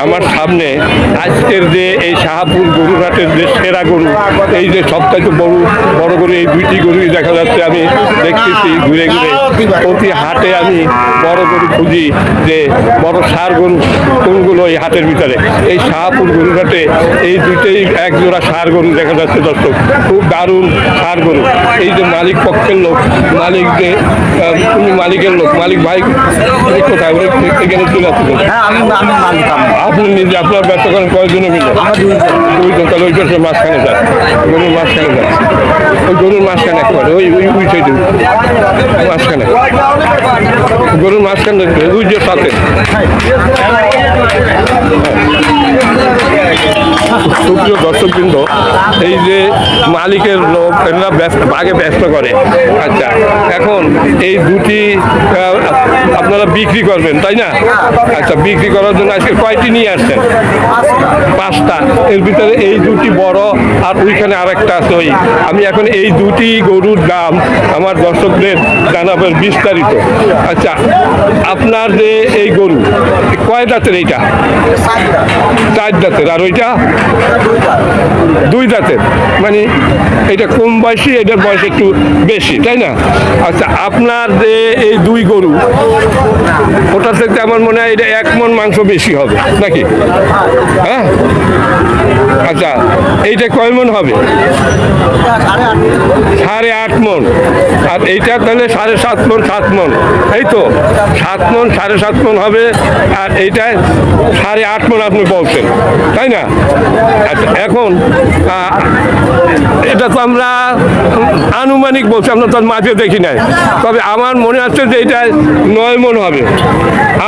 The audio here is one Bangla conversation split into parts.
আমার সামনে আজকের যে এই শাহপুর গরুরহাটের যে সেরা গরু, এই যে সবথেকে বড় গরু, এই দুইটি গরুই দেখা যাচ্ছে। আমি দেখতেছি ঘুরে ঘুরে প্রতি হাটে আমি বড় গরু খুঁজি যে বড় ষাঁড় গরু কোনগুলো এই হাটের ভিতরে। এই শাহপুর গরুরহাটে এই দুইটাই এক জোড়া ষাঁড় গরু দেখা যাচ্ছে দর্শক, খুব দারুণ ষাঁড় গরু। এই যে মালিক পক্ষের লোক, মালিক যে মালিকের লোক, মালিক ভাই কোথায় এখানে চলে আসছে? আপনি নিজে আপনার ব্যবসা করেন কয়েকজনে মিলে? দুইজন। তাহলে ওই পাশে মাঝখানে যান, গরুর মাঝখানে যান, ওই গরুর মাঝখানে একেবারে ওই ওই সাইডে মাঝখানে, গরুর মাঝখানে ওই যে সাথে। সুপ্রিয় দর্শকবৃন্দ, এই যে মালিকের লোক এরা আগে ব্যস্ত করে। আচ্ছা, এখন এই দুটি আপনারা বিক্রি করবেন তাই না? আচ্ছা, বিক্রি করার জন্য আজকে কয়টি নিয়ে আসছেন? 5টা। এর ভিতরে এই দুটি বড় আর ওইখানে আরেকটা আছে। ওই আমি এখন এই দুটি গরুর দাম আমার দর্শকদের জানাবেন বিস্তারিত। আচ্ছা, আপনার যে এই গরু কয় দাঁতের? এইটা 4 দাঁতের, আর ওইটা 2 দাঁতের। মানে এটা কম বয়সী, এটার বয়স একটু বেশি, তাই না? আচ্ছা, আপনার যে এই 2 গরু, ওটার থেকে আমার মনে হয় এটা 1 মণ মাংস বেশি হবে নাকি? হ্যাঁ। আচ্ছা, এইটা কয় মণ হবে? 8.5 মণ। আর এইটা তাহলে 7.5 মণ, 7 মণ, এই তো 7 মণ, 7.5 মণ হবে। আর এইটায় 8.5 মণ আপনি বলছেন, তাই না? আচ্ছা, এখন এটা তো আমরা আনুমানিক বলছি, আমরা তো মাঝে দেখি নাই। তবে আমার মনে হচ্ছে যে এটা 9 মণ হবে,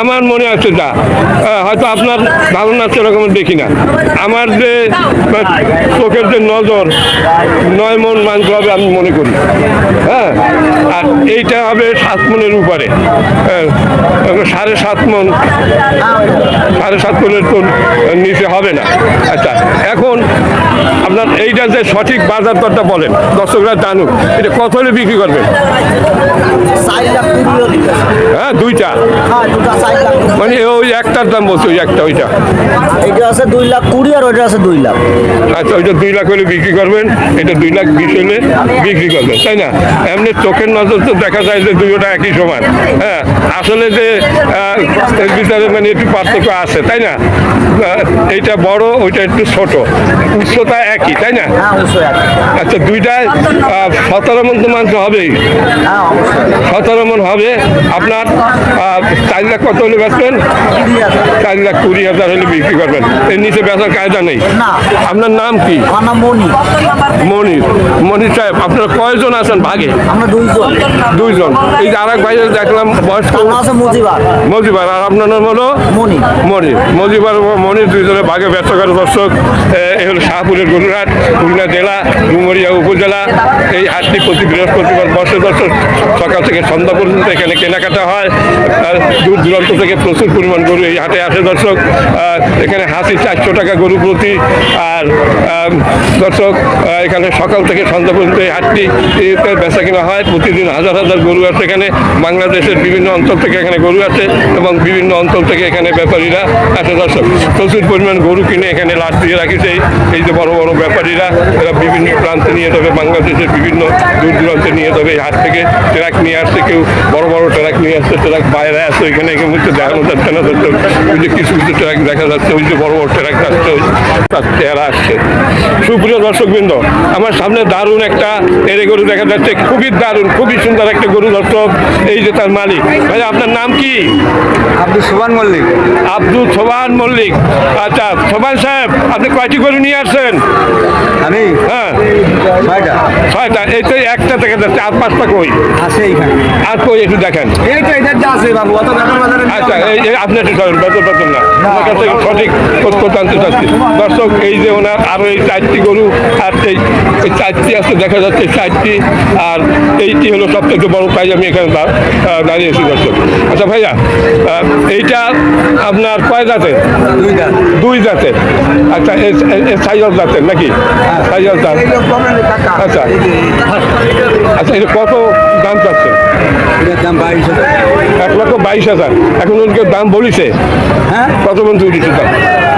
আমার মনে হচ্ছে। যা হয়তো আপনার ধারণা সেরকম দেখি না। আমার যে চোখের যে নজর, 9 মণ মাংস হবে আমি মনে করি। হ্যাঁ, আর এইটা হবে 7 মণের উপরে, 7.5 মণ, 7.5 মণের তো নিচে হবে না। আচ্ছা, এখন আপনার এইটা যে সঠিক বাজার দরটা বলেন, দর্শকরা জানুক। এটা কত হলে বিক্রি করবেন? হ্যাঁ, 2টা। মানে ওই একটার দাম বলছে, ওই একটা, ওইটা এটা আছে 2,20,000 আর ওইটা আছে 2 লাখ। আচ্ছা, ওইটা 2 লাখ হলে বিক্রি করবেন, এটা 2,20,000 হলে বিক্রি করবেন, তাই না? এমনি চোখের নজর তো দেখা যায় যে দুইটা একই সমান। হ্যাঁ, আসলে যে এর ভিতরে মানে একটু পার্থক্য আছে, তাই না? এইটা বড়, ওইটা একটু ছোট, উচ্চতা একই, তাই না? আচ্ছা, দুইটায় 17 মণ তো মাংস হবেই, 17 মণ হবে। আপনার 4 লাখ কত হলে বেচবেন? 4,20,000 হলে বিক্রি করবেন। এর নিচে বেচার কায়দা নেই। আপনার নাম কি? আমার নাম মনির। মনির সাহেব, আপনারা কয়জন আছেন ভাগে? আমরা 2 জন। এই যে আরেক ভাই দেখলাম বয়স্ক আছে মজিবার, আর আপনার নাম হলো মজিবার। মনির 2 জনের ভাগে ব্যবসা করে। দর্শক, এই হলো শাহপুরের গরুরহাট, খুলনা জেলা, ডুমুরিয়া উপজেলা। এই হাটটি প্রতি বৃহস্পতিবার বসে। দর্শক, সকাল থেকে সন্ধ্যা পর্যন্ত এখানে কেনাকাটা হয়। আর দূর দূরান্ত থেকে প্রচুর পরিমাণ গরু এই হাটে আসে। দর্শক, এখানে হাসি 400 টাকা গরু প্রতি। আর দর্শক, এখানে সকাল থেকে সন্ধ্যা পর্যন্ত এই হাটটি বেচা কিনা হয়। প্রতিদিন হাজার হাজার গরু আছে এখানে। বাংলাদেশের বিভিন্ন অঞ্চল থেকে এখানে গরু আছে এবং বিভিন্ন অঞ্চল থেকে এখানে ব্যাপারীরা আছে। দর্শক, প্রচুর পরিমাণ গরু কিনে এখানে লাট দিয়ে রাখিছে এই যে বড় বড় ব্যাপারীরা। এরা বিভিন্ন প্রান্তে নিয়ে যাবে, বাংলাদেশের বিভিন্ন দূর দূরান্তে নিয়ে যাবে। এই হাট থেকে ট্রাক নিয়ে আসছে, কেউ বড় বড় ট্রাক নিয়ে আসছে, ট্রাক বাইরে আসছে। ওইখানে দেখানো যাচ্ছে না। দর্শক, ওই যে কিছু কিছু ট্রাক দেখা যাচ্ছে, ওই যে বড় বড় ট্রাক যাচ্ছে, তার চেহারা আসছে। সুপ্রিয় দর্শকবৃন্দ, আমার সামনে দারুণ একটা এরে গরু দেখা যাচ্ছে, খুবই দারুণ, খুবই সুন্দর একটা গরু। দর্শক, এই যে তার মালিক। ভাই, আপনার নাম কি? আব্দুল সোবান মল্লিক। আব্দুল সোবান মল্লিক। আচ্ছা, সোবান সাহেব, আপনি কয়টি গরু নিয়ে আসছেন? আমি? হ্যাঁ, 6টা। এই তো একটা দেখা যাচ্ছে, আর 5টা কই আছে এইখানে। আর কই একটু দেখেন। এই তো এদের যা আছে বাবু, অত ব্যাপার বাজারে। আচ্ছা, এই আপনি একটু ধরেন, বেতন না, আপনার কাছে সঠিক তথ্য জানতে চাচ্ছি। দর্শক, এই যে ওনার আরো এই 4টি গরু, আর এই 4টি আছে দেখা যাচ্ছে, 4টি। আর এইটি হলো সবথেকে বড়, তাই আমি এখানে দাঁড়িয়েছি। দর্শক, আচ্ছা ভাইয়া, এইটা আপনার কয় জাতের? দুই জাতের। আচ্ছা সাইজ জাতের নাকি? সাইজ জাত। আচ্ছা আচ্ছা এটা কত দাম চাচ্ছে? দাম 22,000। 1,22,000। এখন ওদেরকে দাম বলিছে? হ্যাঁ, কত পর্যন্ত উঠেছে দাম?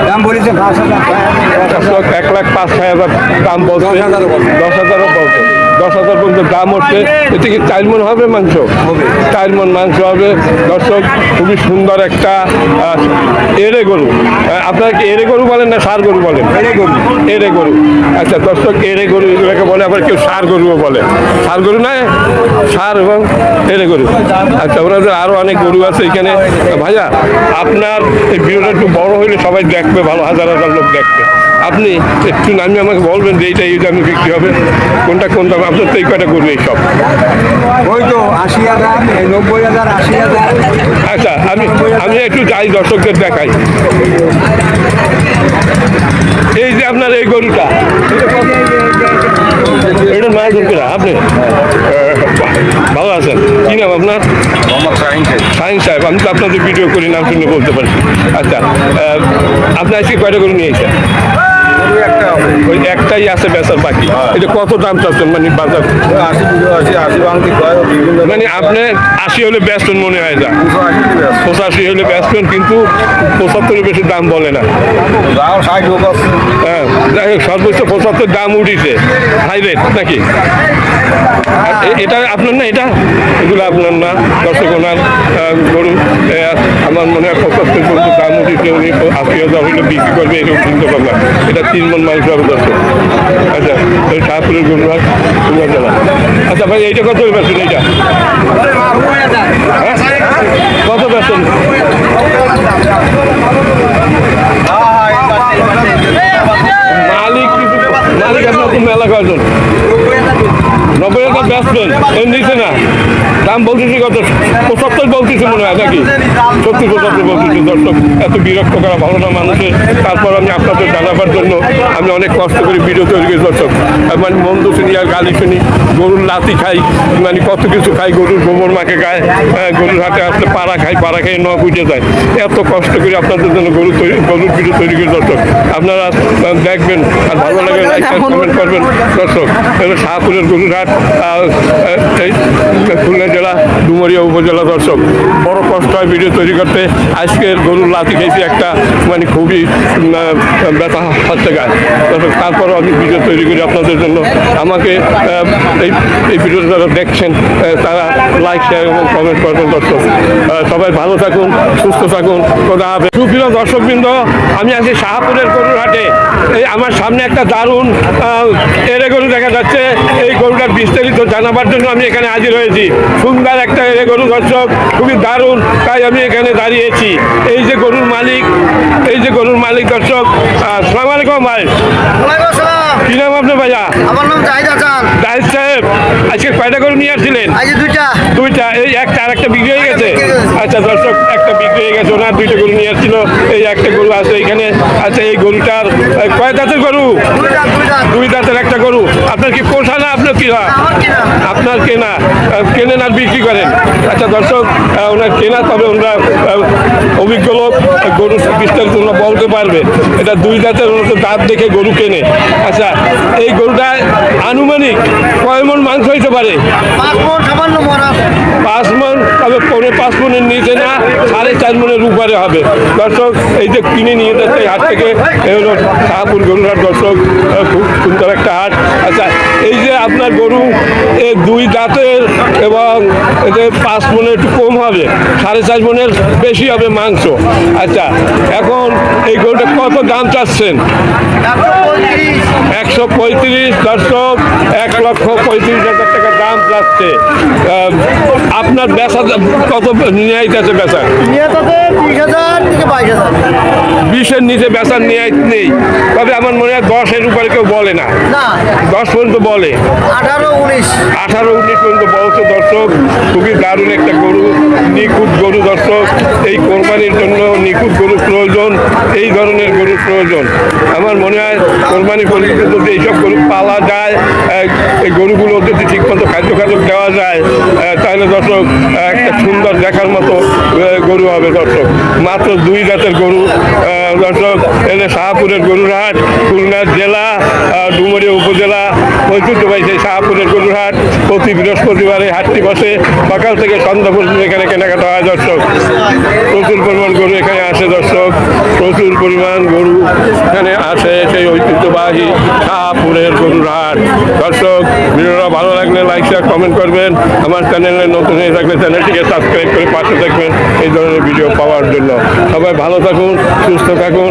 দাম বলেছে 5,000। 1,05,000 দাম বলছে। 10,000 বলছে। 10,000 বলছে। 10,000 পর্যন্ত দাম হচ্ছে। এতে কি 4 মণ হবে মাংস? 4 মণ মাংস হবে। দর্শক খুবই সুন্দর একটা এড়ে গরু। আপনারা কি এড়ে গরু বলেন না ষাঁড় গরু বলেন? এড়ে গরু। আচ্ছা দর্শক এড়ে গরু এগুলোকে বলে, আবার কেউ ষাঁড় গরুও বলে। ষাঁড় গরু না, ষাঁড় এবং এড়ে গরু। আচ্ছা ওনাদের আরও অনেক গরু আছে এখানে। ভাইয়া আপনার এই ভিডিওটা একটু বড় হইলে সবাই দেখবে, ভালো হাজার হাজার লোক দেখবে। আপনি একটু নামে আমাকে বলবেন যে এইটা এই দামে বিক্রি হবে, কোনটা কোন দাম? আপনার তো এই কয়টা গরু এই সব? ওই তো 80,000, 90,000, 80,000। আচ্ছা আমি একটু যাই দর্শকদের দেখাই। এই যে আপনার এই গরুটা, এটা মাছ ধরতে আপনি ভালো আছেন? কি নাম আপনার? শাহিন সাহেব। আমি তো আপনাদের ভিডিও করি, নাম শুনে বলতে পারি। আচ্ছা আপনি আজকে কয়টা গরু নিয়েছেন? ওই একটাই আছে বেচার বাকি। এটা কত দাম চাচ্ছেন মানে বাজার? 80 মানে আপনি 80 হলে ব্যস্তেন মনে হয়, যা 85 হলে ব্যস্তেন, কিন্তু 75 বেশি দাম বলে না। হ্যাঁ যাই হোক, সর্বোচ্চ 75 দাম উঠিছে, হাই রেট নাকি? এটা আপনার না? এগুলো আপনার না দর্শক? ওনার গরু আমার মনে হয় 75 পর্যন্ত দাম উঠিছে। উনি 80,000 হইলে বিক্রি করবে, এরকম চিন্তা ভাবনা। এটা 3 মণ মাংস হবে দর্শক। আচ্ছা ওই শাহপুরের গরু হাট, খুলনা জেলা। আচ্ছা ভাই এইটা কত বেচছেন? এইটা কত বেচছেন? মালিক আপনার তো মেলা কয়জন? 90,000 বেচবেন, এর নিচে না? দাম বলতেছি কত? 75 বলতেছি মনে হয় নাকি? 70-75 বলতেছি। দর্শক এত বিরক্ত করা ভালো না মানুষের। তারপর আমি আপনাদের জানাবার জন্য আমি অনেক কষ্ট করে ভিডিও তৈরি করি দর্শক। মানে মন্দ শুনি আর গালি শুনি, গরুর লাতি খাই, মানে কত কিছু খাই, গরুর গোবর মাকে খায়, গরুর হাতে আসলে পাড়া খাই, পাড়া খেয়ে নখ উঠে যায়। এত কষ্ট করে আপনাদের জন্য গরুর ভিডিও তৈরি করি দর্শক। আপনারা দেখবেন আর ভালো লাগে লাইক কমেন্ট করবেন দর্শক। এটা শাহপুরের গরুর হাট, এই খুলনা জেলা ডুমুরিয়া উপজেলা। দর্শক বড় কষ্ট হয় ভিডিও তৈরি করতে। আজকের গরুর লাতি খেয়েছি একটা, মানে খুবই ব্যথা হচ্ছে গায়ে দর্শক। তারপরও আমি ভিডিও তৈরি করি আপনাদের জন্য। আমাকে এই ভিডিওটা যারা দেখছেন তারা লাইক শেয়ার এবং কমেন্ট করবেন দর্শক। সবাই ভালো থাকুন, সুস্থ থাকুন, খোদা হাফেজ। সুপ্রিয় দর্শকবৃন্দ, আমি আছি শাহপুরের গরুর হাটে। এই আমার সামনে একটা দারুণ এড়ে গরু দেখা যাচ্ছে। এই গরুটার বিস্তারিত জানাবার জন্য আমি এখানে হাজির হয়েছি। সুন্দর একটা এড়ে গরু দর্শক, খুবই দারুণ, তাই আমি এখানে দাঁড়িয়েছি। এই যে গরুর মালিক দর্শক। আসসালামু আলাইকুম ভাই। কি নাম আপনার ভাইয়া? আমার নাম জাহিদ হাসান। জাহিদ সাহেব, আজকে কয়টা গরু নিয়ে আসছিলেন? আজ দুইটা। এই একটা আর একটা বিক্রি হয়ে গেছে? আচ্ছা দর্শক, একটা বিক্রি হয়ে গেছে। ওনার 2টা গরু নিয়ে আসছিল, এই একটা গরু আছে এখানে। আচ্ছা এই গরুটার কয় দাঁতের গরু? 2 দাঁতের একটা গরু। আপনার কি পোষা না আপনার কি হয়? আপনার কেনা, কেনেন আর বিক্রি করেন? আচ্ছা দর্শক, ওনার কেনা, তবে ওনারা অভিজ্ঞ লোক, গরু বিস্তারিত ওনারা বলতে পারবে। এটা 2 দাঁতের, ওনার তো দাঁত দেখে গরু কেনে। আচ্ছা এই গরুটা আনুমানিক কয় মণ মাংস হইতে পারে? 5 মণ, তবে 5 মণের নিচে না, 4.5 মণের উপরে হবে দর্শক। এই যে কিনে নিয়ে যাচ্ছে এই হাট থেকে, এই হলো শাহপুর গরুর হাট দর্শক। খুব সুন্দর একটা হাট। আচ্ছা এই যে আপনার গরু 2 দাঁতের এবং এতে 5 মণের একটু কম হবে, 4.5 মণের বেশি হবে মাংস। আচ্ছা এখন এই গরুটা কত দাম চাচ্ছেন? 135 দর্শক, 1,35,000 টাকা দাম যাচ্ছে। আপনার বেচা কত নিয়ে আইতেছে? বেচা 20,000 থেকে 22,000। 20-এর নিচে বেচার নিয়ে নেই, তবে আমার মনে হয় 10-এর উপরে কেউ বলে না, না 10 পর্যন্ত বলে, 18-19 18-19 পর্যন্ত বলছে দর্শক। খুবই দারুণ একটা গরু, নিখুঁত গরু দর্শক। এই কোরবানির জন্য নিখুঁত গরু প্রয়োজন, এই ধরনের গরু প্রয়োজন। আমার মনে হয় কোরবানি পরিস্থিতি যদি এইসব গরু পালা যায়, এই গরুগুলো যদি ঠিকমতো খাদ্য দেওয়া যায়, তাহলে দর্শক একটা সুন্দর দেখার মতো গরু হবে দর্শক। মাত্র 2 জাতের গরু দর্শক। এলে শাহপুরের গরুর হাট, খুলনা জেলা, ডুমুরিয়া উপজেলা ঐতিহ্যবাহী সেই শাহপুরের গরুর হাট। প্রতি বৃহস্পতিবার এই হাটটি বসে, সকাল থেকে সন্ধ্যা পর্যন্ত এখানে কেনাকাটা হয় দর্শক। প্রচুর পরিমাণ গরু এখানে আসে দর্শক, প্রচুর পরিমাণ গরু এখানে আসে সেই ঐতিহ্যবাহী শাহপুরের গরুর হাট দর্শক। ভিডিওটা ভালো লাগলে লাইক শেয়ার কমেন্ট করবেন। আমার চ্যানেলে নতুন হয়ে থাকলে চ্যানেলটিকে সাবস্ক্রাইব করে পাশে থাকবেন এই ধরনের ভিডিও পাওয়ার জন্য। সবাই ভালো থাকুন, সুস্থ থাকুন।